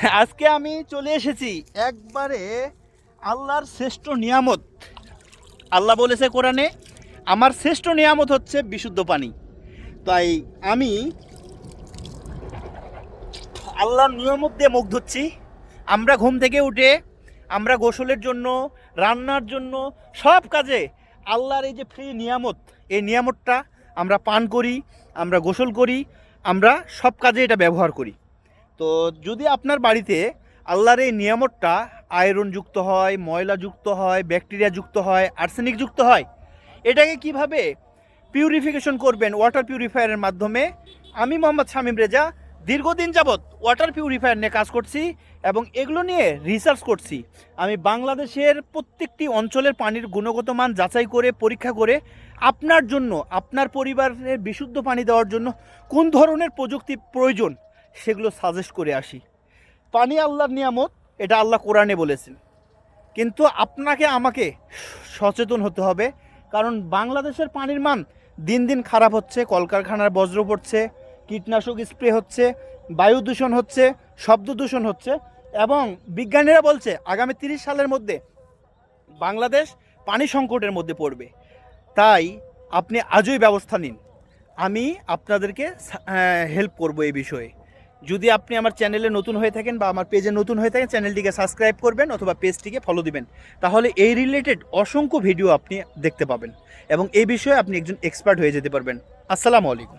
আজকে আমি চলে এসেছি একবারে আল্লাহর শ্রেষ্ঠ নিয়ামত। আল্লাহ বলেছে কোরআনে, আমার শ্রেষ্ঠ নিয়ামত হচ্ছে বিশুদ্ধ পানি। তাই আমি আল্লাহর নিয়ামত দিয়ে মুখ ধুচ্ছি। আমরা ঘুম থেকে উঠে আমরা গোসলের জন্য, রান্নার জন্য, সব কাজে আল্লাহর এই যে ফ্রি নিয়ামত, এই নিয়ামতটা আমরা পান করি, আমরা গোসল করি, আমরা সব কাজে এটা ব্যবহার করি। তো যদি আপনার বাড়িতে আল্লাহর এই নিয়ামতটা আয়রনযুক্ত হয়, ময়লাযুক্ত হয়, ব্যাকটেরিয়াযুক্ত হয়, আর্সেনিকযুক্ত হয়, এটাকে কিভাবে পিউরিফিকেশন করবেন ওয়াটার পিউরিফায়ারের মাধ্যমে, আমি মোহাম্মদ শামীম রেজা দীর্ঘদিন যাবৎ ওয়াটার পিউরিফায়ার নিয়ে কাজ করছি এবং এগুলো নিয়ে রিসার্চ করছি। আমি বাংলাদেশের প্রত্যেকটি অঞ্চলের পানির গুণগত মান যাচাই করে পরীক্ষা করে আপনার জন্য, আপনার পরিবারের বিশুদ্ধ পানি দেওয়ার জন্য কোন ধরনের প্রযুক্তি প্রয়োজন সেগুলো সাজেস্ট করে আসি। পানি আল্লাহর নিয়ামত, এটা আল্লাহ কোরআনে বলেছেন, কিন্তু আপনাকে আমাকে সচেতন হতে হবে। কারণ বাংলাদেশের পানির মান দিন দিন খারাপ হচ্ছে, কলকারখানার বজ্র পড়ছে, কীটনাশক স্প্রে হচ্ছে, বায়ু দূষণ হচ্ছে, শব্দ দূষণ হচ্ছে, এবং বিজ্ঞানীরা বলছে আগামী 30 সালের মধ্যে বাংলাদেশ পানি সংকটের মধ্যে পড়বে। তাই আপনি আজই ব্যবস্থা নিন, আমি আপনাদেরকে হেল্প করব এই বিষয়ে। যদি আপনি আমার চ্যানেলে নতুন হয়ে থাকেন বা আমার পেজে নতুন হয়ে থাকেন, চ্যানেলটিকে সাবস্ক্রাইব করবেন অথবা পেজটিকে ফলো দিবেন, তাহলে এই রিলেটেড অসংখ্য ভিডিও আপনি দেখতে পাবেন এবং এই বিষয়ে আপনি একজন এক্সপার্ট হয়ে যেতে পারবেন। আসসালামু আলাইকুম।